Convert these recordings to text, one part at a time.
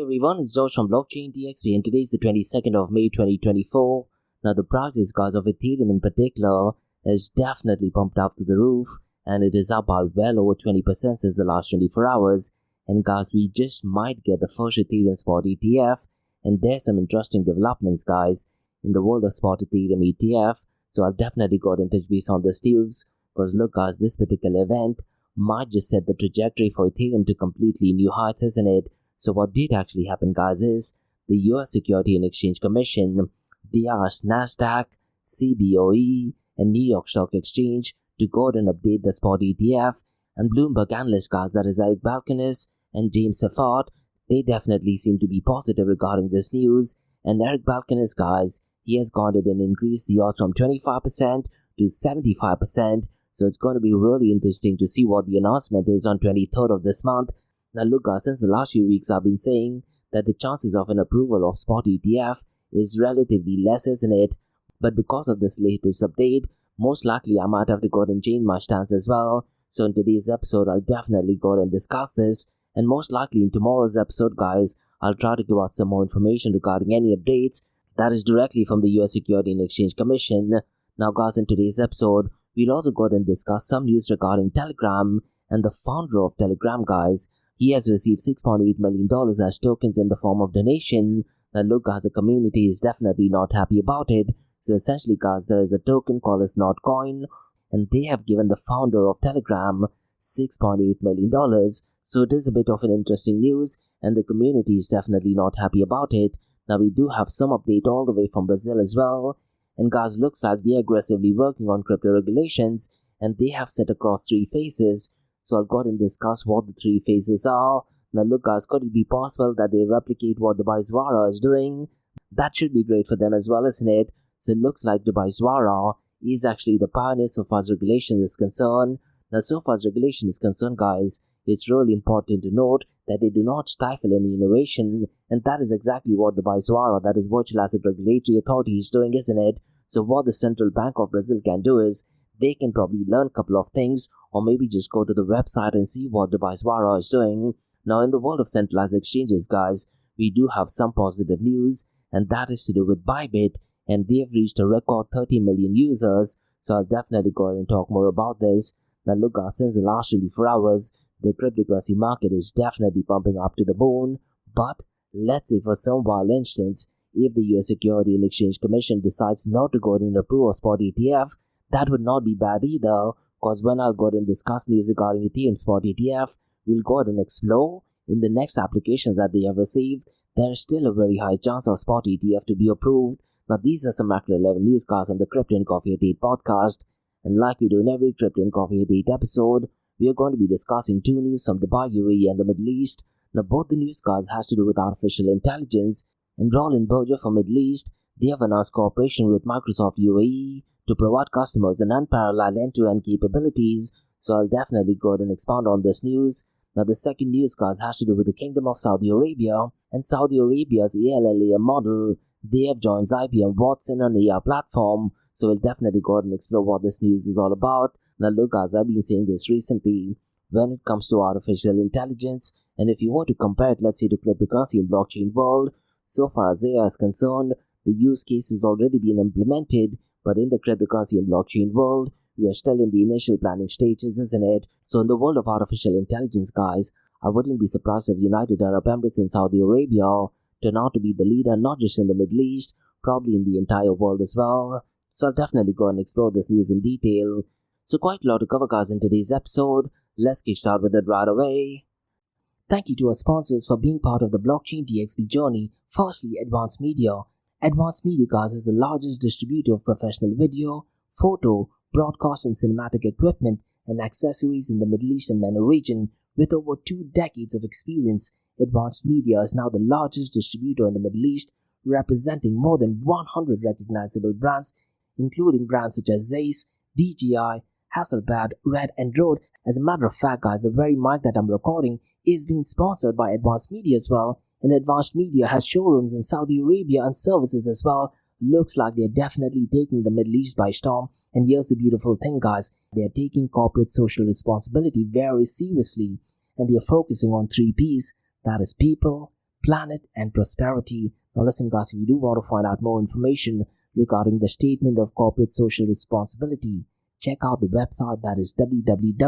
everyone, it's George from Blockchain DXB and today is the 22nd of May 2024. Now the prices guys of Ethereum in particular is definitely pumped up to the roof and it is up by well over 20% since the last 24 hours. And guys, we just might get the first Ethereum spot ETF, and there's some interesting developments guys in the world of spot Ethereum ETF. So I'll definitely got in touch based on this news, because look guys, this particular event might just set the trajectory for Ethereum to completely new heights, isn't it? So what did actually happen guys is the US Security and Exchange Commission, they asked Nasdaq, CBOE and New York Stock Exchange to go ahead and update the spot ETF, and Bloomberg analysts guys, that is Eric Balcones and James Seffart, they definitely seem to be positive regarding this news. And Eric Balcones guys, he has gone ahead and increased the odds from 25% to 75%. So it's going to be really interesting to see what the announcement is on 23rd of this month. Now look guys, since the last few weeks I've been saying that the chances of an approval of spot ETF is relatively less, isn't it? But because of this latest update, most likely I might have to go ahead and change my stance as well. So in today's episode, I'll definitely go ahead and discuss this. And most likely in tomorrow's episode guys, I'll try to give out some more information regarding any updates that is directly from the US Security and Exchange Commission. Now guys, in today's episode, we'll also go ahead and discuss some news regarding Telegram and the founder of Telegram guys. He has received $6.8 million as tokens in the form of donation. Now look guys, the community is definitely not happy about it. So essentially guys, there is a token called as Notcoin, and they have given the founder of Telegram $6.8 million. So it is a bit of an interesting news and the community is definitely not happy about it. Now we do have some update all the way from Brazil as well. And guys, looks like they're aggressively working on crypto regulations and they have set across 3 phases. So I'll go ahead and discuss what the 3 phases are. Now look guys, could it be possible that they replicate what Dubai Zwara is doing? That should be great for them as well, isn't it? So it looks like Dubai Zwara is actually the pioneer so far as regulation is concerned. Now so far as regulation is concerned guys, it's really important to note that they do not stifle any innovation, and that is exactly what Dubai Zwara, that is Virtual Asset Regulatory Authority, is doing, isn't it? So what the Central Bank of Brazil can do is they can probably learn a couple of things, or maybe just go to the website and see what Dubai Zwara is doing. Now in the world of centralized exchanges guys, we do have some positive news, and that is to do with Bybit, and they have reached a record 30 million users. So I'll definitely go ahead and talk more about this. Now look guys, since the last 24 hours, the cryptocurrency market is definitely pumping up to the moon. But let's say for some wild instance, if the US Security and Exchange Commission decides not to go ahead and approve a spot ETF, that would not be bad either, because when I'll go ahead and discuss news regarding Ethereum spot ETF, we'll go ahead and explore in the next applications that they have received, there is still a very high chance of spot ETF to be approved. Now these are some macro level newscasts on the Crypto and Coffee at 8 podcast, and like we do in every Crypto and Coffee at 8 episode, we are going to be discussing 2 news from Dubai, UAE and the Middle East. Now both the newscasts has to do with artificial intelligence, and Roland Berger from Middle East, they have announced cooperation with Microsoft UAE to provide customers an unparalleled end-to-end capabilities. So I'll definitely go ahead and expand on this news. Now the second newscast has to do with the Kingdom of Saudi Arabia and Saudi Arabia's ALLAM model. They have joined IBM Watson on the AI platform. So we'll definitely go ahead and explore what this news is all about. Now look guys, I've been saying this recently when it comes to artificial intelligence, and if you want to compare it, let's say, to cryptocurrency and blockchain world, so far as AI is concerned, the use case has already been implemented, but in the cryptocurrency and blockchain world, we are still in the initial planning stages, isn't it? So in the world of artificial intelligence guys, I wouldn't be surprised if United Arab Emirates and Saudi Arabia turn out to be the leader, not just in the Middle East, probably in the entire world as well. So I'll definitely go and explore this news in detail. So quite a lot to cover guys in today's episode. Let's get started with it right away. Thank you to our sponsors for being part of the Blockchain DXB journey. Firstly, Advanced Media. Advanced Media guys is the largest distributor of professional video, photo, broadcast and cinematic equipment and accessories in the Middle East and MENA region. With over 2 decades of experience, Advanced Media is now the largest distributor in the Middle East, representing more than 100 recognizable brands, including brands such as Zeiss, DJI, Hasselblad, Red and Rode. As a matter of fact guys, the very mic that I'm recording is being sponsored by Advanced Media as well, and Advanced Media has showrooms in Saudi Arabia and services as well. Looks like they're definitely taking the Middle East by storm, and here's the beautiful thing guys, they're taking corporate social responsibility very seriously, and they're focusing on 3 P's, that is people, planet, and prosperity. Now listen guys, if you do want to find out more information regarding the statement of corporate social responsibility, check out the website, that is www.amt.tv.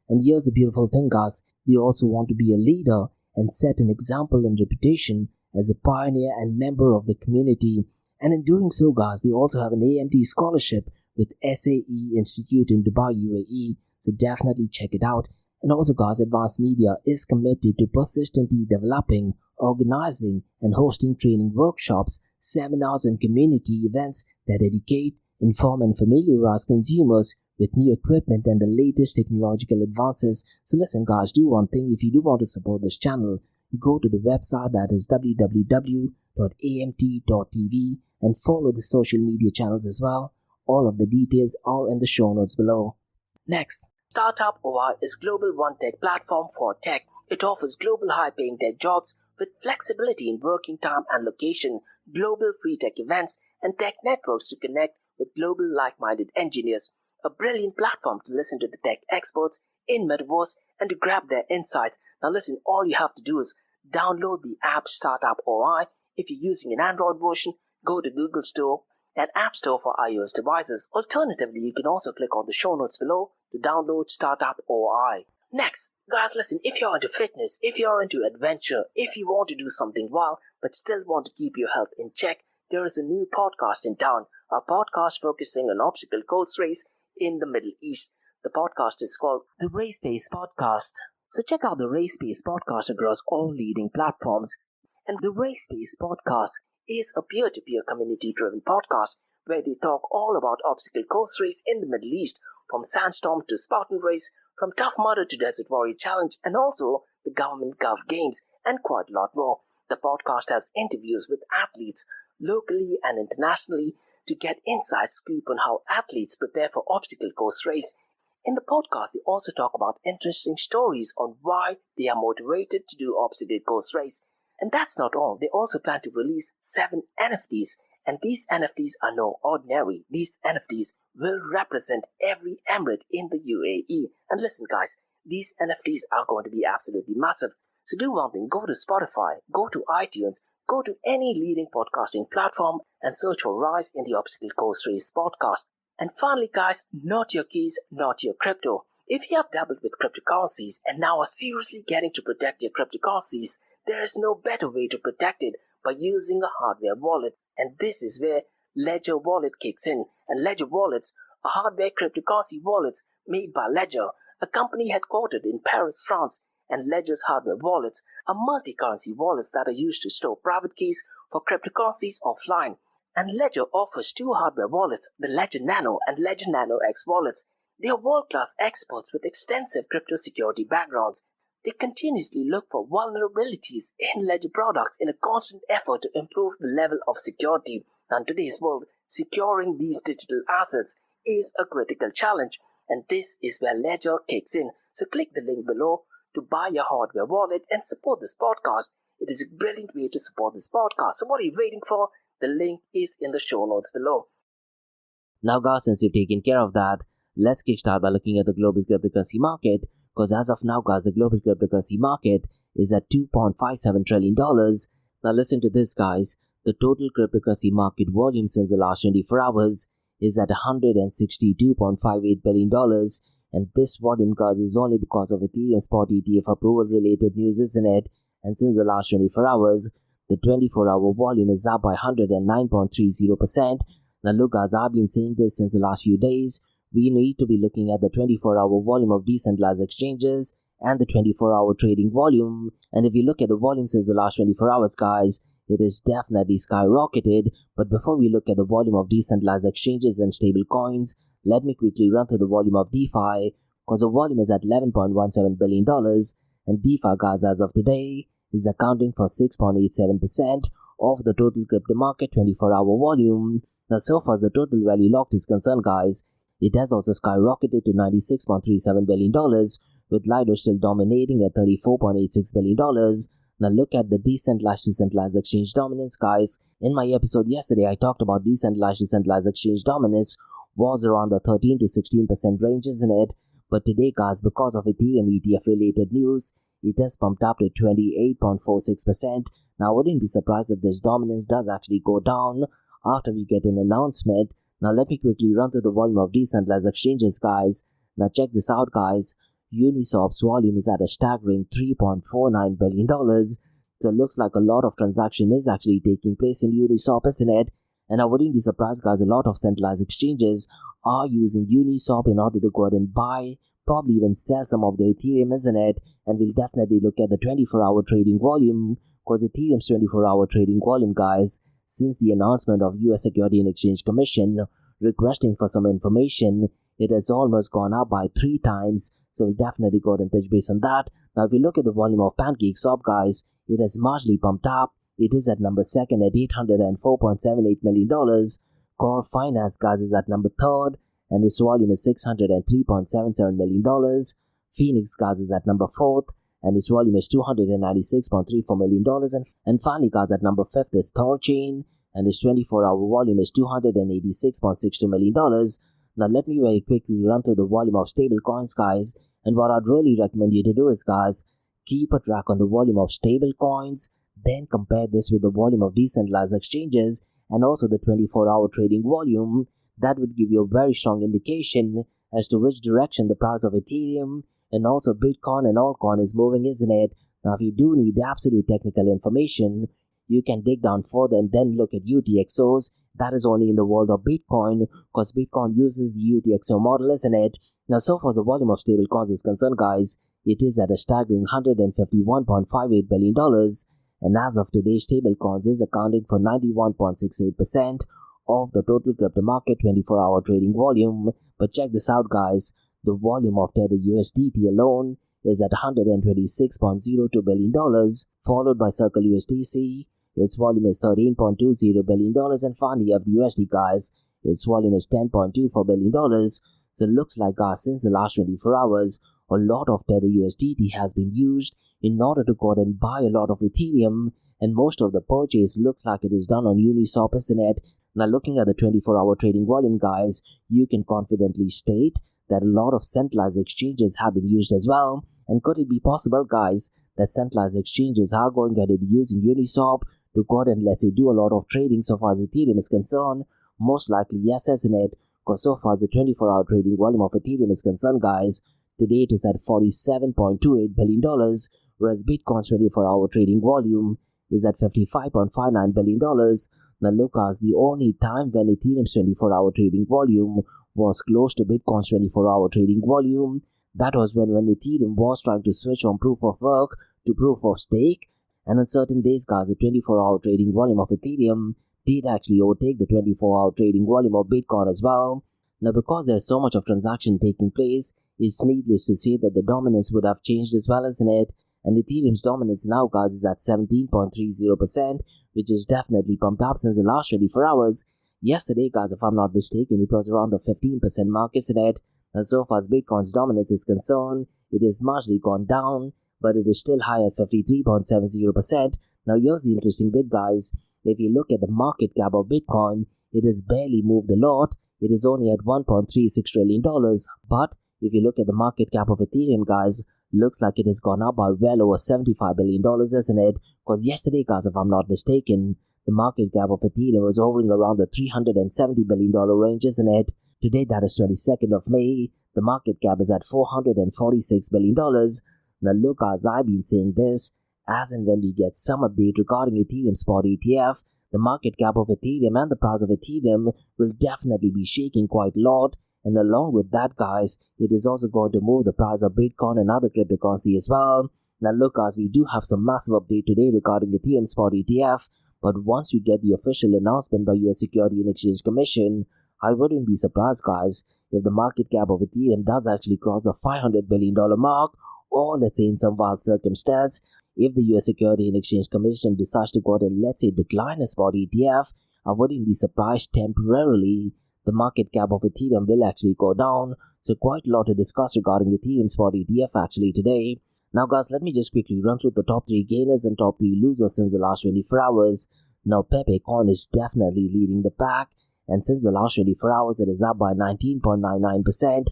And here's the beautiful thing guys, they also want to be a leader and set an example and reputation as a pioneer and member of the community. And in doing so guys, they also have an AMT scholarship with SAE Institute in Dubai, UAE. So definitely check it out. And also guys, Advanced Media is committed to persistently developing, organizing and hosting training workshops, seminars and community events that educate, inform and familiarize consumers with new equipment and the latest technological advances. So listen guys, do one thing. If you do want to support this channel, go to the website, that is www.amt.tv, and follow the social media channels as well. All of the details are in the show notes below. Next, Startup OI is global one-tech platform for tech. It offers global high-paying tech jobs with flexibility in working time and location, global free tech events, and tech networks to connect with global like-minded engineers. A brilliant platform to listen to the tech experts in Metaverse and to grab their insights. Now listen, all you have to do is download the app Startup OI. If you're using an Android version, go to Google Store and App Store for iOS devices. Alternatively, you can also click on the show notes below to download Startup OI. Next, guys, listen, if you're into fitness, if you're into adventure, if you want to do something wild but still want to keep your health in check, there is a new podcast in town, a podcast focusing on obstacle course race in the Middle East. The podcast is called the Race Pace Podcast. So check out the Race Pace Podcast across all leading platforms. And the Race Pace Podcast is a peer-to-peer community-driven podcast where they talk all about obstacle course race in the Middle East, from Sandstorm to Spartan Race, from Tough Mudder to Desert Warrior Challenge, and also the Government Gov Games, and quite a lot more. The podcast has interviews with athletes locally and internationally to get inside scoop on how athletes prepare for obstacle course race. In the podcast, they also talk about interesting stories on why they are motivated to do obstacle course race. And that's not all. They also plan to release 7 NFTs. And these NFTs are no ordinary. These NFTs will represent every emirate in the UAE. And listen guys, these NFTs are going to be absolutely massive. So do one thing, go to Spotify, go to iTunes, go to any leading podcasting platform and search for Rise in the Obstacle Course Race podcast. And finally guys, not your keys, not your crypto. If you have dabbled with cryptocurrencies and now are seriously getting to protect your cryptocurrencies, there is no better way to protect it by using a hardware wallet. And this is where Ledger Wallet kicks in. And Ledger Wallets are hardware cryptocurrency wallets made by Ledger, a company headquartered in Paris, France. And Ledger's hardware wallets are multi-currency wallets that are used to store private keys for cryptocurrencies offline. And Ledger offers 2 hardware wallets, the Ledger Nano and Ledger Nano X wallets. They are world-class experts with extensive crypto security backgrounds. They continuously look for vulnerabilities in Ledger products in a constant effort to improve the level of security. Now, in today's world, securing these digital assets is a critical challenge, and this is where Ledger kicks in. So click the link below to buy your hardware wallet and support this podcast. It is a brilliant way to support this podcast. So what are you waiting for? The link is in the show notes below. Now guys, since you've taken care of that, let's kickstart by looking at the global cryptocurrency market. Because as of now guys, the global cryptocurrency market is at $2.57 trillion. Now listen to this guys, the total cryptocurrency market volume since the last 24 hours is at $162.58 billion. And this volume guys is only because of Ethereum spot ETF approval related news, isn't it? And since the last 24 hours, the 24-hour volume is up by 109.30%. Now look guys, I've been saying this since the last few days. We need to be looking at the 24-hour volume of decentralized exchanges and the 24-hour trading volume. And if you look at the volume since the last 24 hours, guys, it is definitely skyrocketed. But before we look at the volume of decentralized exchanges and stablecoins, let me quickly run through the volume of DeFi, because the volume is at $11.17 billion. And DeFi, guys, as of today, is accounting for 6.87% of the total crypto market 24-hour volume. Now, so far as the total value locked is concerned, guys, it has also skyrocketed to $96.37 billion, with Lido still dominating at $34.86 billion. Now look at the decentralized exchange dominance, guys. In my episode yesterday, I talked about decentralized exchange dominance was around the 13 to 16% range, isn't it? But today, guys, because of Ethereum ETF related news, it has pumped up to 28.46%. Now I wouldn't be surprised if this dominance does actually go down after we get an announcement. Now let me quickly run through the volume of decentralized exchanges, guys. Now check this out, guys. Uniswap's volume is at a staggering $3.49 billion. So it looks like a lot of transaction is actually taking place in Uniswap, isn't it? And I wouldn't be surprised, guys, a lot of centralized exchanges are using Uniswap in order to go ahead and buy, probably even sell some of the Ethereum, isn't it? And we'll definitely look at the 24-hour trading volume, because Ethereum's 24-hour trading volume, guys, since the announcement of US Security and Exchange Commission requesting for some information, it has almost gone up by 3 times. So we'll definitely go ahead and touch base on that. Now if you look at the volume of PancakeSwap, guys, it has marginally pumped up. It is at number 2nd at $804.78 million. Core Finance, guys, is at number 3rd, and its volume is $603.77 million. Phoenix, guys, is at number 4th, and its volume is $296.34 million. And finally, guys, at number 5th is Thorchain, and its 24-hour volume is $286.62 million. Now let me very quickly run through the volume of stablecoins, guys, and what I'd really recommend you to do is, guys, keep a track on the volume of stablecoins, then compare this with the volume of decentralized exchanges and also the 24-hour trading volume. That would give you a very strong indication as to which direction the price of Ethereum and also Bitcoin and altcoin is moving, isn't it? Now if you do need absolute technical information, you can dig down further and then look at UTXOs. That is only in the world of Bitcoin, because Bitcoin uses the UTXO model, isn't it? Now so far as the volume of stablecoins is concerned, guys, it is at a staggering $151.58 billion. And as of today, stablecoins is accounting for 91.68% of the total crypto market 24-hour trading volume. But check this out, guys. The volume of Tether USDT alone is at $126.02 billion, followed by Circle USDC. Its volume is $13.20 billion. And finally, you have the USD, guys. Its volume is $10.24 billion. So it looks like, guys, since the last 24 hours, a lot of Tether USDT has been used in order to go ahead and buy a lot of Ethereum, and most of the purchase looks like it is done on Uniswap, isn't it? Now looking at the 24-hour trading volume, guys, you can confidently state that a lot of centralized exchanges have been used as well. And could it be possible, guys, that centralized exchanges are going ahead and using Uniswap to go ahead and, let's say, do a lot of trading so far as Ethereum is concerned? Most likely yes, isn't it? Because so far as the 24-hour trading volume of Ethereum is concerned, guys, today it is at $47.28 billion, whereas Bitcoin's 24-hour trading volume is at $55.59 billion. Now look, as the only time when Ethereum's 24-hour trading volume was close to Bitcoin's 24-hour trading volume, that was when Ethereum was trying to switch from proof of work to proof of stake. And on certain days, guys, the 24-hour trading volume of Ethereum did actually overtake the 24-hour trading volume of Bitcoin as well. Now because there's so much of transaction taking place, it's needless to say that the dominance would have changed as well, isn't it? And Ethereum's dominance now, guys, is at 17.30%, which is definitely pumped up since the last 24 hours. Yesterday, guys, if I'm not mistaken, it was around the 15% mark, isn't it? And so far as Bitcoin's dominance is concerned, it has marginally gone down, but it is still high at 53.70%. Now here's the interesting bit, guys. If you look at the market cap of Bitcoin, it has barely moved a lot. It is only at $1.36 trillion. But if you look at the market cap of Ethereum, guys, looks like it has gone up by well over $75 billion, isn't it? Because yesterday, guys, if I'm not mistaken, the market cap of Ethereum was hovering around the $370 billion range, isn't it? Today, that is 22nd of May, the market cap is at $446 billion. Now look, as I've been saying this, as and when we get some update regarding Ethereum spot ETF, the market cap of Ethereum and the price of Ethereum will definitely be shaking quite a lot. And along with that, guys, it is also going to move the price of Bitcoin and other cryptocurrency as well. Now look, guys, we do have some massive update today regarding Ethereum spot ETF, but once we get the official announcement by US Security and Exchange Commission, I wouldn't be surprised, guys, if the market cap of Ethereum does actually cross the $500 billion mark, or let's say in some wild circumstance, if the US Security and Exchange Commission decides to go ahead and, let's say, decline a spot ETF, I wouldn't be surprised temporarily the market cap of Ethereum will actually go down. So quite a lot to discuss regarding Ethereum spot ETF actually today. Now guys, let me just quickly run through the top 3 gainers and top 3 losers since the last 24 hours. Now Pepe Coin is definitely leading the pack, and since the last 24 hours it is up by 19.99%.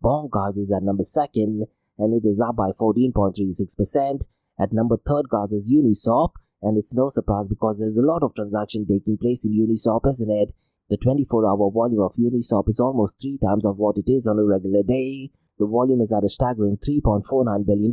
Bonk, guys, is at number 2nd, and it is up by 14.36%. At number 3rd, guys, is Uniswap, and it's no surprise because there's a lot of transaction taking place in Uniswap, isn't it? The 24-hour volume of Uniswap is almost 3 times of what it is on a regular day. The volume is at a staggering $3.49 billion,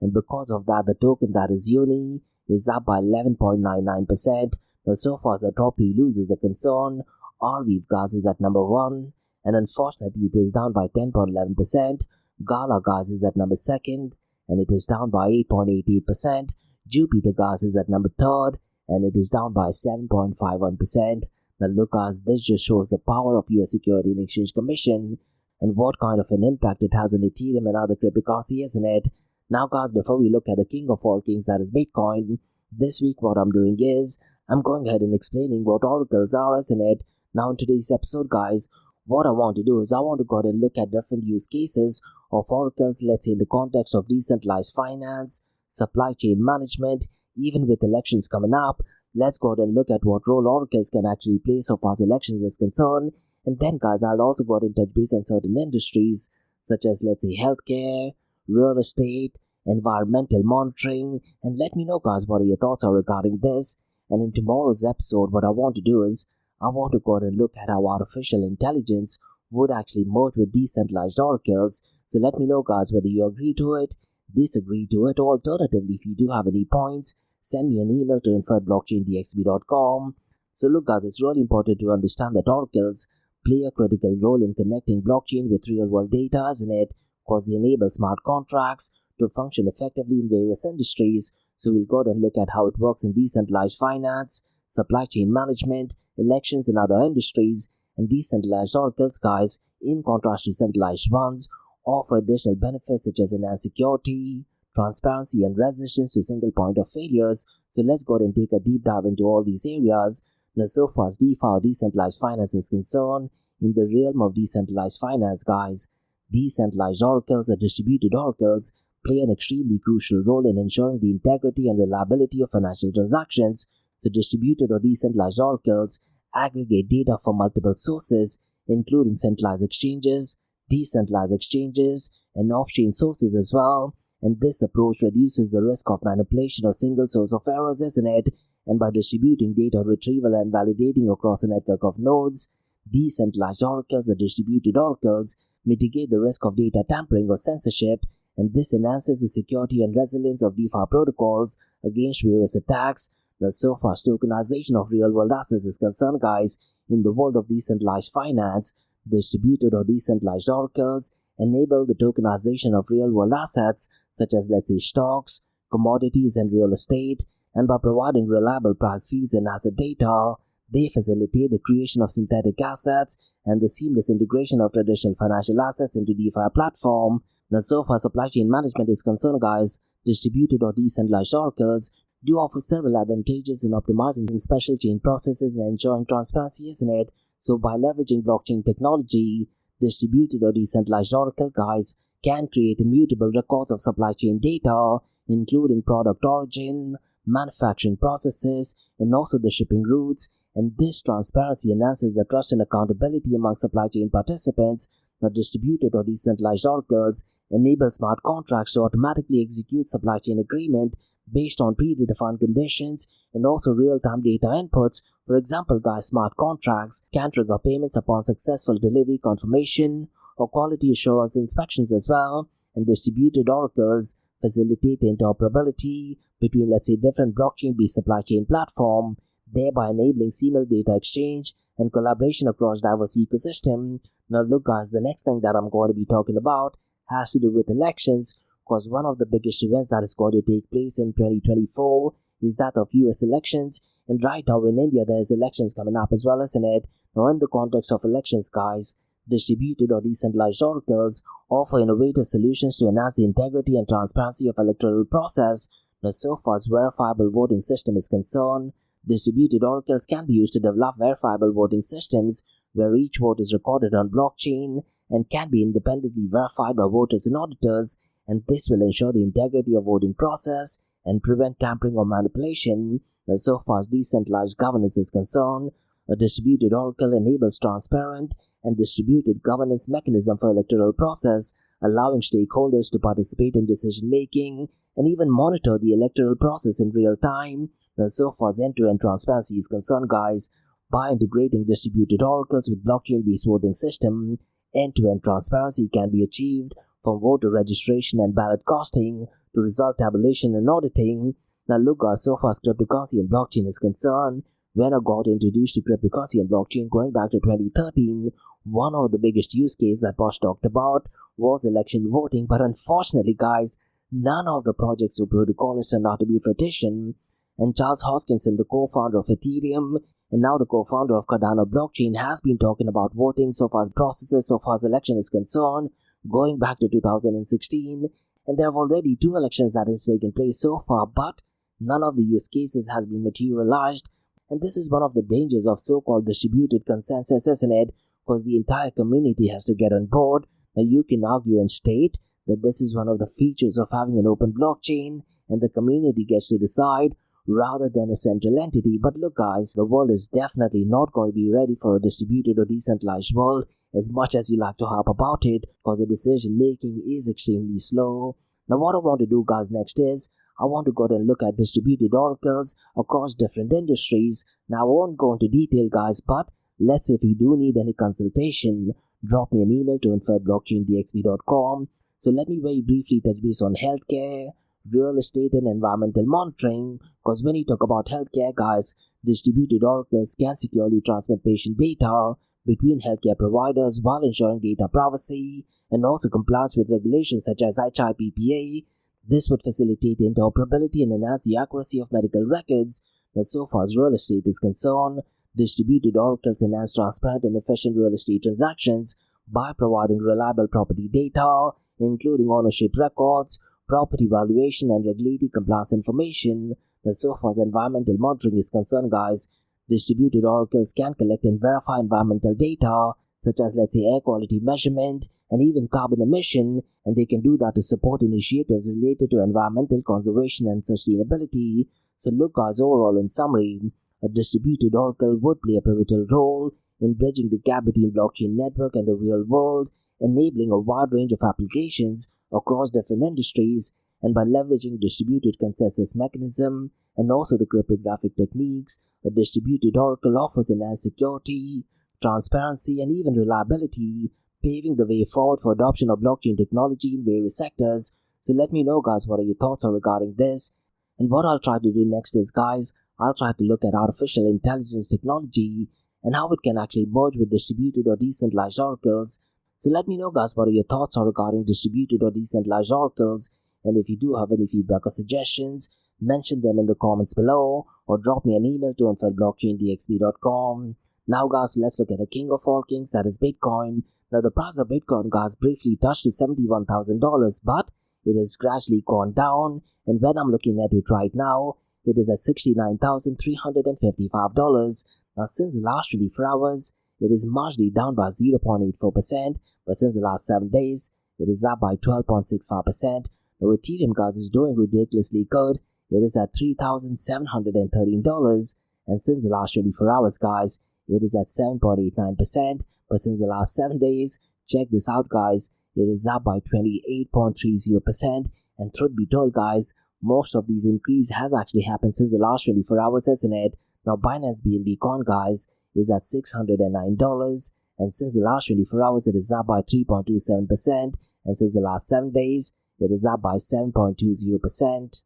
and because of that, the token that is Uni is up by 11.99%. Now, so far as the top 3 losers are concerned, Arweave Gas is at number 1, and unfortunately it is down by 10.11%. Gala Gas is at number 2nd, and it is down by 8.88%. Jupiter Gas is at number 3rd, and it is down by 7.51%. Now look, guys, this just shows the power of US Security and Exchange Commission and what kind of an impact it has on Ethereum and other cryptocurrencies, isn't it? Now, guys, before we look at the king of all kings, that is Bitcoin, this week what I'm doing is I'm going ahead and explaining what oracles are, isn't it? Now, in today's episode, guys, what I want to do is I want to go ahead and look at different use cases of oracles, let's say in the context of decentralized finance, supply chain management, even with elections coming up. Let's go ahead and look at what role oracles can actually play so far as elections is concerned. And then, guys, I'll also go ahead and touch base on certain industries such as, let's say, healthcare, real estate, environmental monitoring, and let me know, guys, what your thoughts are regarding this. And in tomorrow's episode, what I want to do is I want to go ahead and look at how artificial intelligence would actually merge with decentralized oracles. So let me know, guys, whether you agree to it, disagree to it, or alternatively, if you do have any points, send me an email to info@blockchaindxb.com. So look, guys, it's really important to understand that oracles play a critical role in connecting blockchain with real-world data, isn't it? Because they enable smart contracts to function effectively in various industries. So we'll go ahead and look at how it works in decentralized finance, supply chain management, elections, and other industries. And decentralized oracles, guys, in contrast to centralized ones, offer additional benefits such as enhanced security, transparency, and resistance to single point of failures. So let's go ahead and take a deep dive into all these areas. Now, so far as DeFi or decentralized finance is concerned, in the realm of decentralized finance, guys, decentralized oracles or distributed oracles play an extremely crucial role in ensuring the integrity and reliability of financial transactions. So distributed or decentralized oracles aggregate data from multiple sources, including centralized exchanges, decentralized exchanges, and off-chain sources as well. And this approach reduces the risk of manipulation or single source of errors, isn't it? And by distributing data retrieval and validating across a network of nodes, decentralized oracles or distributed oracles mitigate the risk of data tampering or censorship, and this enhances the security and resilience of DeFi protocols against various attacks. Now, so far as tokenization of real-world assets is concerned, guys, in the world of decentralized finance, distributed or decentralized oracles enable the tokenization of real-world assets such as, let's say, stocks, commodities, and real estate. And by providing reliable price feeds and asset data, they facilitate the creation of synthetic assets and the seamless integration of traditional financial assets into DeFi platform. Now, so far supply chain management is concerned, guys, distributed or decentralized oracles do offer several advantages in optimizing special chain processes and ensuring transparency, isn't it? So by leveraging blockchain technology, distributed or decentralized oracle, guys, can create immutable records of supply chain data, including product origin, manufacturing processes, and also the shipping routes. And this transparency enhances the trust and accountability among supply chain participants. Now, distributed or decentralized oracles enable smart contracts to automatically execute supply chain agreement based on predefined conditions and also real-time data inputs. For example, guys, smart contracts can trigger payments upon successful delivery confirmation or quality assurance inspections as well. And distributed oracles facilitate interoperability between, let's say, different blockchain-based supply chain platforms, thereby enabling seamless data exchange and collaboration across diverse ecosystem. Now look, guys, the next thing that I'm going to be talking about has to do with elections, because one of the biggest events that is going to take place in 2024 is that of US elections. And right now in India, there's elections coming up as well, isn't it? Now in the context of elections, guys, distributed or decentralized oracles offer innovative solutions to enhance the integrity and transparency of electoral process. Now, so far as verifiable voting system is concerned, distributed oracles can be used to develop verifiable voting systems where each vote is recorded on blockchain and can be independently verified by voters and auditors, and this will ensure the integrity of voting process and prevent tampering or manipulation. Now, so far as decentralized governance is concerned, a distributed oracle enables transparent and distributed governance mechanism for electoral process, allowing stakeholders to participate in decision-making and even monitor the electoral process in real time. Now, so far as end-to-end transparency is concerned, guys, by integrating distributed oracles with blockchain-based voting system, end-to-end transparency can be achieved from voter registration and ballot casting to result tabulation and auditing. Now look guys, so far as cryptocurrency and blockchain is concerned, when I got introduced to cryptocurrency and blockchain going back to 2013, one of the biggest use cases that was talked about was election voting, but unfortunately guys, none of the projects or protocols turned out to be fruition. And Charles Hoskinson, the co-founder of Ethereum and now the co-founder of Cardano blockchain, has been talking about voting so far as processes, so far as election is concerned, going back to 2016, and there have already 2 elections that has taken place so far, but none of the use cases has been materialized. And this is one of the dangers of so-called distributed consensus, isn't it? Because the entire community has to get on board. Now you can argue and state that this is one of the features of having an open blockchain, and the community gets to decide rather than a central entity. But look guys, the world is definitely not going to be ready for a distributed or decentralized world, as much as you like to harp about it, because the decision making is extremely slow. Now what I want to do guys next is, I want to go ahead and look at distributed oracles across different industries. Now I won't go into detail guys, but let's say if you do need any consultation, drop me an email to info@blockchaindxb.com. So let me very briefly touch base on healthcare, real estate and environmental monitoring, because when you talk about healthcare guys, distributed oracles can securely transmit patient data between healthcare providers while ensuring data privacy and also compliance with regulations such as HIPAA. This would facilitate interoperability and enhance the accuracy of medical records. Now, so far as real estate is concerned, distributed oracles enhance transparent and efficient real estate transactions by providing reliable property data, including ownership records, property valuation, and regulatory compliance information. Now, so far as environmental monitoring is concerned, guys, distributed oracles can collect and verify environmental data, such as, let's say, air quality measurement and even carbon emission, and they can do that to support initiatives related to environmental conservation and sustainability. So look guys, overall in summary, a distributed oracle would play a pivotal role in bridging the gap between blockchain network and the real world, enabling a wide range of applications across different industries, and by leveraging distributed consensus mechanism and also the cryptographic techniques, a distributed oracle offers enhanced security, transparency, and even reliability, paving the way forward for adoption of blockchain technology in various sectors. So let me know guys, what are your thoughts on regarding this. And what I'll try to do next is guys, I'll try to look at artificial intelligence technology and how it can actually merge with distributed or decentralized oracles. So let me know guys, what are your thoughts on regarding distributed or decentralized oracles, and if you do have any feedback or suggestions, mention them in the comments below or drop me an email to info@blockchaindxb.com. Now guys, let's look at the king of all kings, that is Bitcoin. Now the price of Bitcoin guys briefly touched to $71,000, but it has gradually gone down, and when I'm looking at it right now, it is at $69,355. Now since the last 24 hours, it is marginally down by 0.84%, but since the last 7 days, it is up by 12.65%. Now Ethereum guys is doing ridiculously good. It is at $3,713, and since the last 24 hours guys, it is at 7.89%, but since the last 7 days, check this out guys, it is up by 28.30%, and truth be told guys, most of these increase has actually happened since the last 24 hours, isn't it? Now Binance BNB Coin guys is at $609, and since the last 24 hours it is up by 3.27%, and since the last 7 days it is up by 7.20%.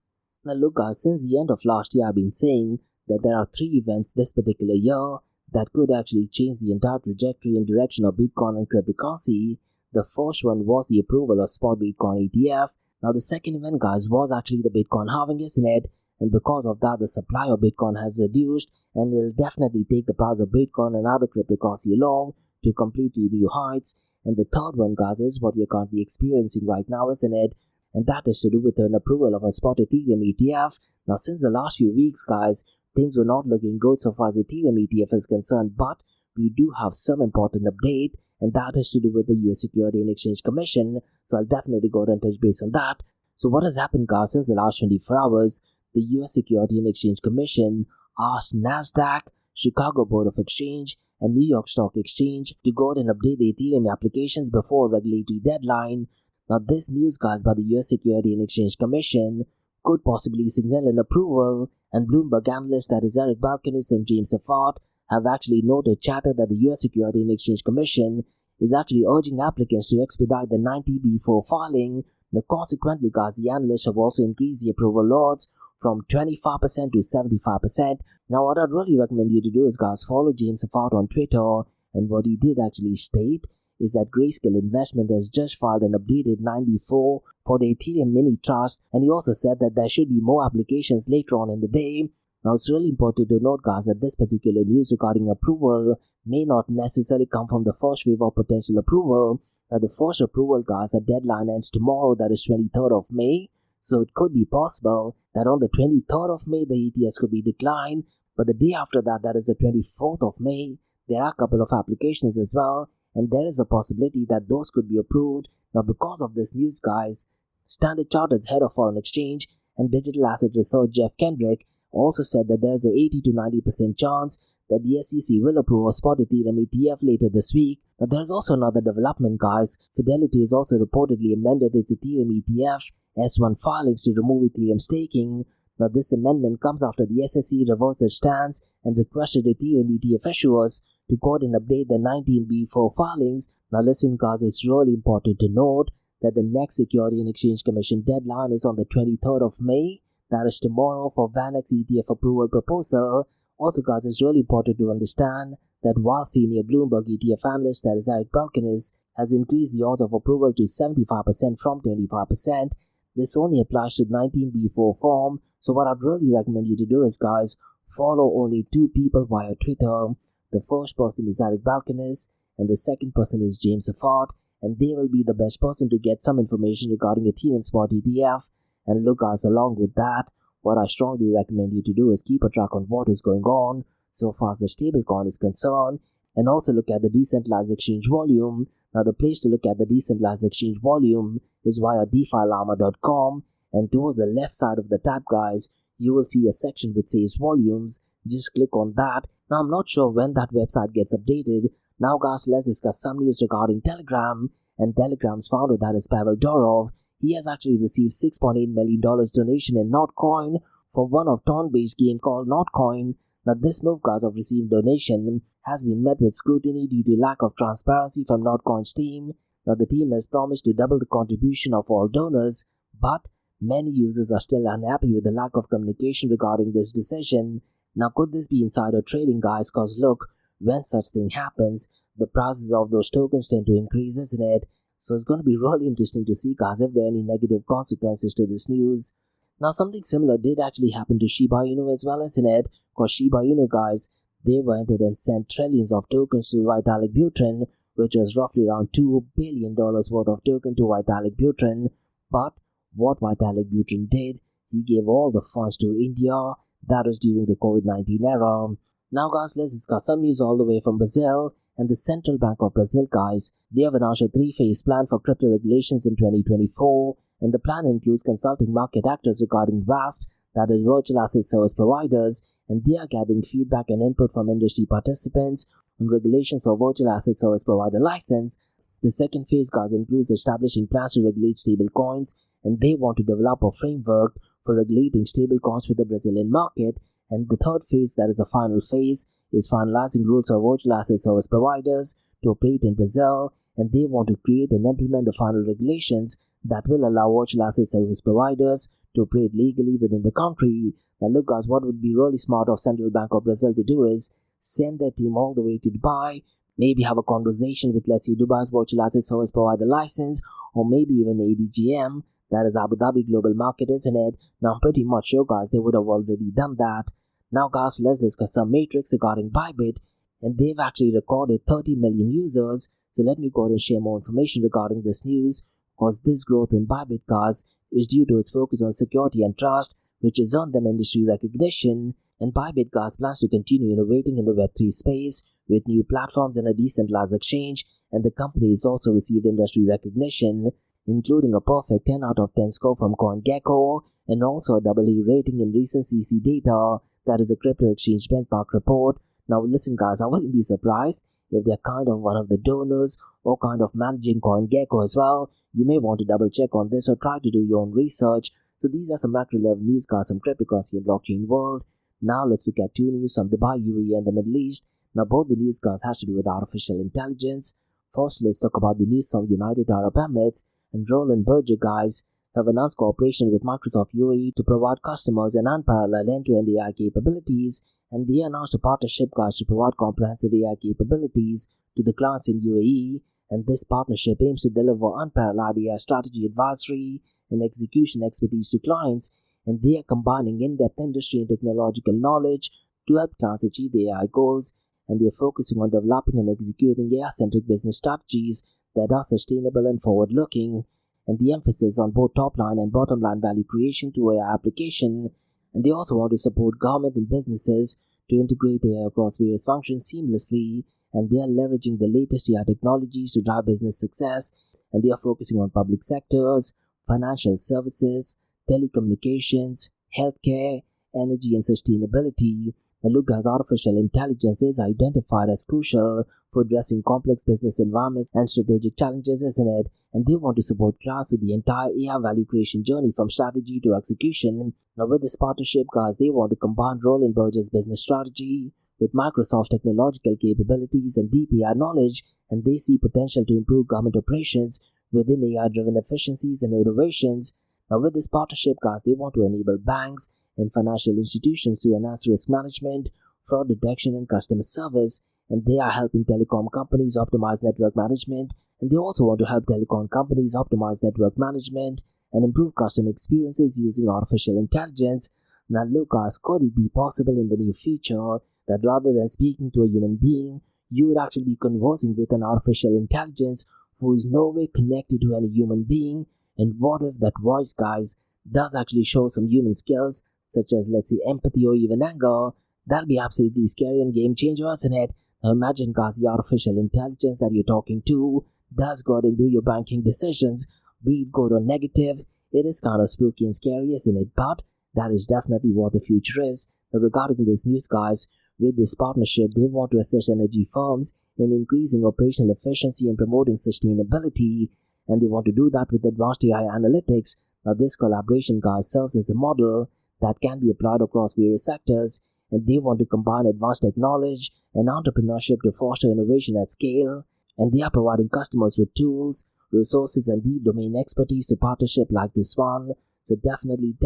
Now look guys, since the end of last year I've been saying that there are 3 events this particular year that could actually change the entire trajectory and direction of Bitcoin and cryptocurrency. The first one was the approval of spot Bitcoin ETF. Now the second event guys was actually the Bitcoin halving, isn't it? And because of that, the supply of Bitcoin has reduced, and it will definitely take the price of Bitcoin and other cryptocurrency along to completely new heights. And the third one guys is what we're currently experiencing right now, isn't it? And that is to do with an approval of a spot Ethereum ETF. Now since the last few weeks guys, things were not looking good so far as Ethereum ETF is concerned, but we do have some important update, and that is to do with the US Security and Exchange Commission. So I'll definitely go ahead and touch base on that. So what has happened guys, since the last 24 hours, the US Security and Exchange Commission asked NASDAQ, Chicago Board of Exchange, and New York Stock Exchange to go ahead and update the Ethereum applications before a regulatory deadline. Now this news, guys, by the US Security and Exchange Commission could possibly signal an approval, and Bloomberg analysts, that is Eric Balkanis and James Safart, have actually noted chatter that the US Security and Exchange Commission is actually urging applicants to expedite the 90B4 filing. Now consequently, guys, the analysts have also increased the approval odds from 25% to 75%. Now what I'd really recommend you to do is, guys, follow James Safart on Twitter, and what he did actually state is that Grayscale Investment has just filed an updated 9B4 for the Ethereum mini trust, and he also said that there should be more applications later on in the day. Now it's really important to note, guys, that this particular news regarding approval may not necessarily come from the first wave of potential approval. Now the first approval, guys, the deadline ends tomorrow, that is 23rd of May. So it could be possible that on the 23rd of May the ETFs could be declined, but the day after that, that is the 24th of May, there are a couple of applications as well, and there is a possibility that those could be approved. Now because of this news, guys, Standard Chartered's head of foreign exchange and digital asset research Jeff Kendrick also said that there is an 80 to 90% chance that the SEC will approve a spot Ethereum ETF later this week. Now there's also another development, guys. Fidelity has also reportedly amended its Ethereum ETF S1 filings to remove Ethereum staking. Now this amendment comes after the SEC reversed its stance and requested Ethereum ETF issuers to go ahead and update the 19B4 filings. Now listen, guys, it's really important to note that the next Security and Exchange Commission deadline is on the 23rd of May. That is tomorrow for VanEck ETF approval proposal. Also, guys, it's really important to understand that while senior Bloomberg ETF analyst, that is Eric Balkanis, has increased the odds of approval to 75% from 25%, this only applies to the 19B4 form. So what I'd really recommend you to do is, guys, follow only two people via Twitter. The first person is Eric Balkanis, and the second person is James Safart, and they will be the best person to get some information regarding Ethereum spot ETF. And look, guys, along with that, what I strongly recommend you to do is keep a track on what is going on so far as the stablecoin is concerned, and also look at the decentralized exchange volume. Now the place to look at the decentralized exchange volume is via DeFiLlama.com, and towards the left side of the tab, guys, you will see a section which says volumes. Just click on that. Now I'm not sure when that website gets updated. Now, guys, let's discuss some news regarding Telegram, and Telegram's founder, that is Pavel Durov. He has actually received $6.8 million donation in Notcoin for one of Ton-based game called Notcoin. Now this move, guys, of received donation has been met with scrutiny due to lack of transparency from Notcoin's team. Now the team has promised to double the contribution of all donors, but many users are still unhappy with the lack of communication regarding this decision. Now could this be insider trading, guys? Cause look, when such thing happens, the prices of those tokens tend to increase, isn't it? So it's going to be really interesting to see, guys, if there are any negative consequences to this news. Now something similar did actually happen to Shiba Inu as well, isn't it? Because Shiba Inu, guys, they went ahead and sent trillions of tokens to Vitalik Buterin, which was roughly around $2 billion worth of token to Vitalik Buterin. But what Vitalik Buterin did, he gave all the funds to India. That was during the COVID-19 era. Now, guys, let's discuss some news all the way from Brazil. And the Central Bank of Brazil, guys, they have announced a three-phase plan for crypto regulations in 2024. And the plan includes consulting market actors regarding VASPs, that is virtual asset service providers, and they are gathering feedback and input from industry participants on regulations for virtual asset service provider license. The second phase, guys, includes establishing plans to regulate stablecoins, and they want to develop a framework for regulating stablecoins with the Brazilian market. And the third phase, that is the final phase, is finalizing rules for virtual asset service providers to operate in Brazil, and they want to create and implement the final regulations that will allow virtual asset service providers to operate legally within the country. Now look, guys, what would be really smart of Central Bank of Brazil to do is send their team all the way to Dubai, maybe have a conversation with, let's say, Dubai's virtual asset service provider license, or maybe even ADGM, that is Abu Dhabi Global Market, isn't it? Now I'm pretty much sure, guys, they would have already done that. Now, guys, let's discuss some metrics regarding Bybit, and they've actually recorded 30 million users. So let me go ahead and share more information regarding this news, because this growth in Bybit, guys, is due to its focus on security and trust, which has earned them industry recognition. And Bybit, guys, plans to continue innovating in the Web3 space with new platforms and a decentralized exchange, and the company has also received industry recognition, including a perfect 10 out of 10 score from CoinGecko, and also a AA rating in recent CC data, that is a crypto exchange benchmark report. Now listen, guys, I wouldn't be surprised if they're kind of one of the donors or kind of managing CoinGecko as well. You may want to double check on this or try to do your own research. So these are some macro level news, guys, from cryptocurrency and blockchain world. Now let's look at two news from Dubai, UAE and the Middle East. Now both the news, guys, has to do with artificial intelligence. First, let's talk about the news from United Arab Emirates and Roland Berger, guys, have announced cooperation with Microsoft UAE to provide customers an unparalleled end-to-end AI capabilities, and they announced a partnership, guys, to provide comprehensive AI capabilities to the clients in UAE, and this partnership aims to deliver unparalleled AI strategy advisory and execution expertise to clients, and they are combining in-depth industry and technological knowledge to help clients achieve their AI goals, and they are focusing on developing and executing AI-centric business strategies that are sustainable and forward-looking, and the emphasis on both top-line and bottom-line value creation to AI application. And they also want to support government and businesses to integrate AI across various functions seamlessly, and they are leveraging the latest AI technologies to drive business success, and they are focusing on public sectors, financial services, telecommunications, healthcare, energy and sustainability. Now look, guys, artificial intelligence is identified as crucial for addressing complex business environments and strategic challenges, isn't it? And they want to support clients with the entire AI value creation journey from strategy to execution. Now with this partnership, guys, they want to combine Roland Berger's business strategy with Microsoft technological capabilities and deep AI knowledge, and they see potential to improve government operations within AI-driven efficiencies and innovations. Now with this partnership, guys, they want to enable banks and financial institutions to enhance risk management, fraud detection and customer service, and they are helping telecom companies optimize network management, and they also want to help telecom companies optimize network management and improve customer experiences using artificial intelligence. Now look, guys, could it be possible in the near future that rather than speaking to a human being, you would actually be conversing with an artificial intelligence who is no way connected to any human being? And what if that voice, guys, does actually show some human skills, such as, let's say, empathy or even anger? That'll be absolutely scary and game changer, isn't it? Now imagine, guys, the artificial intelligence that you're talking to does go out and do your banking decisions, be it good or negative. It is kind of spooky and scary, isn't it? But that is definitely what the future is. Now regarding this news, guys, with this partnership, they want to assist energy firms in increasing operational efficiency and promoting sustainability, and they want to do that with advanced AI analytics. Now this collaboration, guys, serves as a model that can be applied across various sectors, and they want to combine advanced technology and entrepreneurship to foster innovation at scale, and they are providing customers with tools, resources and deep domain expertise to partnership like this one. So definitely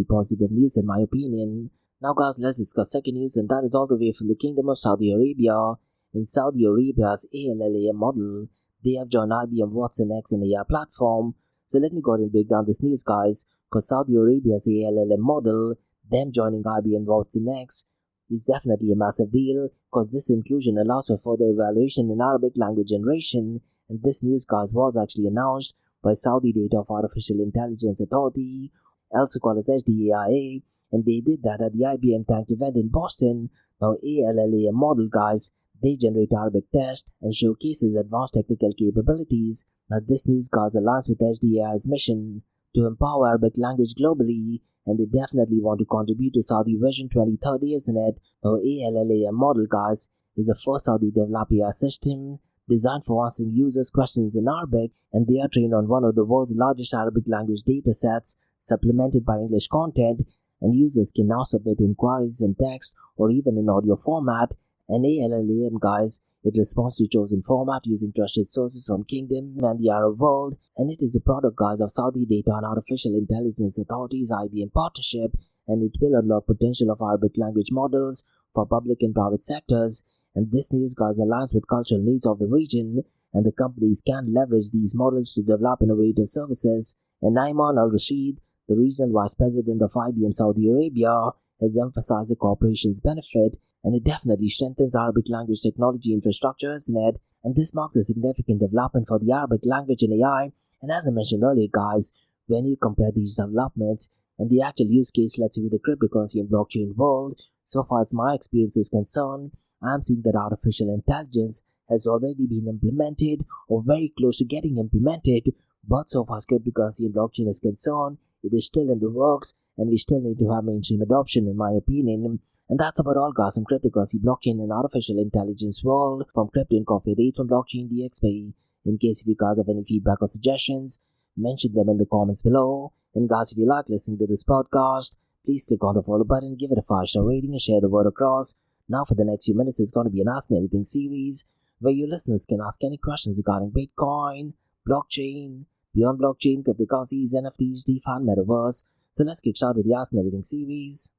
positive news in my opinion. Now guys, let's discuss second news, and that is all the way from the Kingdom of Saudi Arabia. In Saudi Arabia's ALLAM model, they have joined IBM Watson X and AI platform. So let me go ahead and break down this news, guys, because Saudi Arabia's ALLM model, them joining IBM Watson X, is definitely a massive deal, because this inclusion allows for further evaluation in Arabic language generation, and this news, guys, was actually announced by Saudi Data of Artificial Intelligence Authority, also called as SDAIA, and they did that at the IBM Tank event in Boston. Now ALLAM model, guys, they generate Arabic text and showcases advanced technical capabilities. Now this news, guys, aligns with SDAI's mission to empower Arabic language globally, and they definitely want to contribute to Saudi Vision 2030, isn't it? Now ALLAM model, guys, is the first Saudi developed AI system designed for answering users' questions in Arabic, and they are trained on one of the world's largest Arabic language datasets, supplemented by English content, and users can now submit inquiries in text or even in audio format. And ALLAM, guys, it responds to chosen format using trusted sources from Kingdom and the Arab world, and it is a product, guys, of Saudi Data and Artificial Intelligence Authority's IBM partnership, and it will unlock potential of Arabic language models for public and private sectors. And this news, guys, aligns with cultural needs of the region, and the companies can leverage these models to develop innovative services. And Ayman Al-Rashid, the regional vice president of IBM Saudi Arabia, has emphasized the cooperation's benefit, and it definitely strengthens Arabic language technology infrastructure, isn't it? And this marks a significant development for the Arabic language and AI. And as I mentioned earlier, guys, when you compare these developments and the actual use case, let's say, with the cryptocurrency and blockchain world, so far as my experience is concerned, I'm seeing that artificial intelligence has already been implemented or very close to getting implemented, but so far as cryptocurrency and blockchain is concerned, it is still in the works, and we still need to have mainstream adoption, in my opinion. And that's about all, guys, from cryptocurrency, blockchain, and artificial intelligence world, from crypto and coffee date from blockchain DXB. In case if you guys have any feedback or suggestions, mention them in the comments below. And guys, if you like listening to this podcast, please click on the follow button, give it a 5-star rating, and share the word across. Now for the next few minutes, it's going to be an Ask Me Anything series, where your listeners can ask any questions regarding Bitcoin, blockchain, beyond blockchain, cryptocurrencies, NFTs, DeFi, and Metaverse. So let's kick start with the Ask Me Anything series.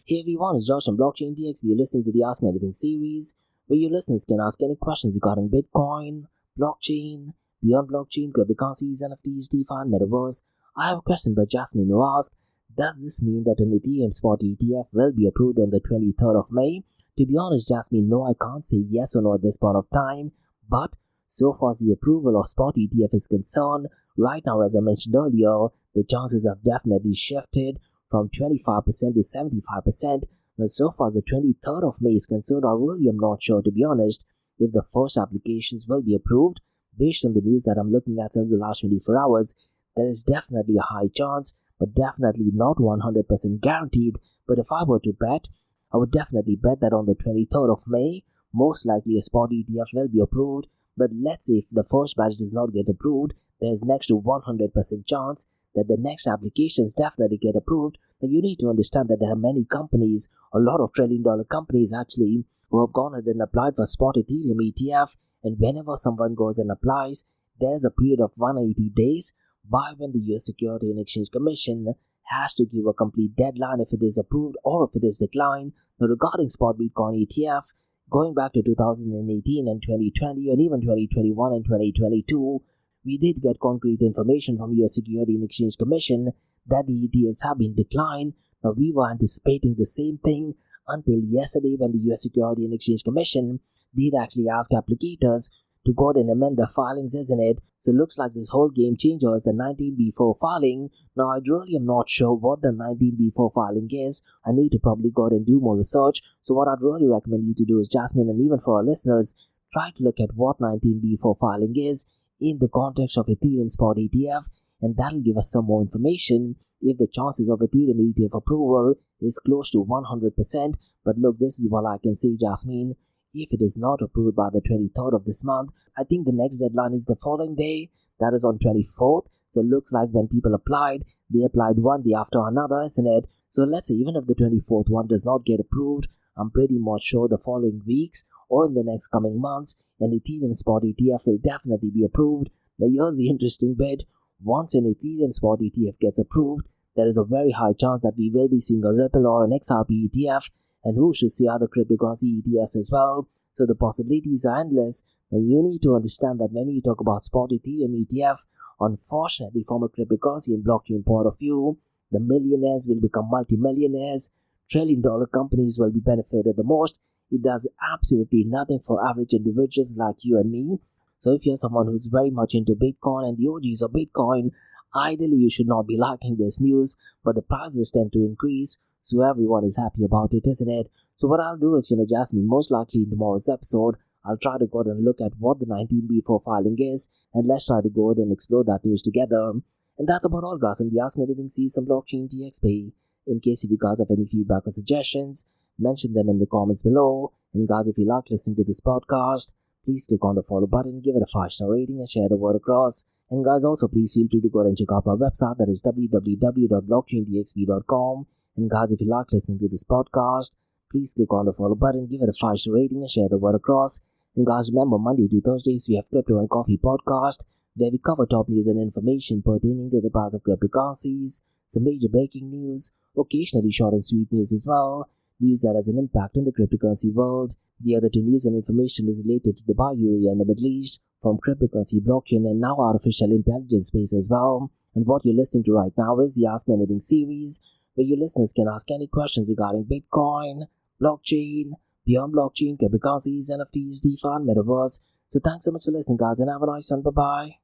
Hey everyone, it's Josh from Blockchain DXB. You're listening to the Ask Me Anything series, where your listeners can ask any questions regarding Bitcoin, blockchain, beyond blockchain, cryptocurrencies, NFTs, DeFi, and Metaverse. I have a question by Jasmine who asked, does this mean that an Ethereum spot ETF will be approved on the 23rd of May? To be honest, Jasmine, no, I can't say yes or no at this point of time, but so far as the approval of spot ETF is concerned, right now, as I mentioned earlier, the chances have definitely shifted from 25% to 75%. Now, so far as the 23rd of May is concerned, I really am not sure, to be honest, if the first applications will be approved. Based on the news that I'm looking at since the last 24 hours, there is definitely a high chance, but definitely not 100% guaranteed. But if I were to bet, I would definitely bet that on the 23rd of May, most likely a spot ETF will be approved. But let's say if the first batch does not get approved, there is next to 100% chance that the next applications definitely get approved. Now you need to understand that there are many companies, a lot of trillion-dollar companies actually, who have gone ahead and applied for spot Ethereum ETF, and whenever someone goes and applies, there's a period of 180 days by when the US Security and Exchange Commission has to give a complete deadline if it is approved or if it is declined. Now regarding spot Bitcoin ETF, going back to 2018 and 2020 and even 2021 and 2022, we did get concrete information from US Security and Exchange Commission that the ETFs have been declined. Now we were anticipating the same thing until yesterday when the US Security and Exchange Commission did actually ask applicators to go ahead and amend their filings, isn't it? So it looks like this whole game changer is the 19B4 filing. Now I really am not sure what the 19B4 filing is. I need to probably go ahead and do more research. So what I'd really recommend you to do is, Jasmine, and even for our listeners, try to look at what 19B4 filing is in the context of Ethereum spot ETF, and that'll give us some more information if the chances of Ethereum ETF approval is close to 100%. But look, this is what I can say, Jasmine. If it is not approved by the 23rd of this month, I think the next deadline is the following day, that is on 24th. So it looks like when people applied, they applied one day after another, isn't it? So let's say even if the 24th one does not get approved, I'm pretty much sure the following weeks or in the next coming months, an Ethereum spot ETF will definitely be approved. Now here's the interesting bit. Once an Ethereum spot ETF gets approved, there is a very high chance that we will be seeing a Ripple or an XRP ETF, and who should see other cryptocurrency ETFs as well. So the possibilities are endless. Now you need to understand that when we talk about spot Ethereum ETF, unfortunately from a cryptocurrency and blockchain point of view, the millionaires will become multimillionaires, trillion-dollar companies will be benefited the most. It does absolutely nothing for average individuals like you and me. So if you're someone who's very much into Bitcoin and the OGs of Bitcoin, ideally you should not be liking this news, but the prices tend to increase, so everyone is happy about it, isn't it? So what I'll do is, Jasmine, most likely in tomorrow's episode, I'll try to go ahead and look at what the 19B4 filing is, and let's try to go ahead and explore that news together. And that's about all, guys, in the Ask Me Anything series on Blockchain DXB. In case if you guys have any feedback or suggestions, mention them in the comments below. And guys, if you like listening to this podcast, please click on the follow button, give it a 5-star rating, and share the word across. And guys, also please feel free to go ahead and check out my website, that is www.blockchaindxb.com. And guys, if you like listening to this podcast, please click on the follow button, give it a 5-star rating, and share the word across. And guys, remember, Monday to Thursdays we have Crypto and Coffee podcast, where we cover top news and information pertaining to the price of cryptocurrencies, some major breaking news, occasionally short and sweet news as well, news that has an impact in the cryptocurrency world. The other two news and information is related to Dubai, UAE, and the Middle East, from cryptocurrency, blockchain, and now artificial intelligence space as well. And what you're listening to right now is the Ask Me Anything series, where your listeners can ask any questions regarding Bitcoin, blockchain, beyond blockchain, cryptocurrencies, NFTs, DeFi, and Metaverse. So thanks so much for listening, guys, and have a nice one. Bye-bye.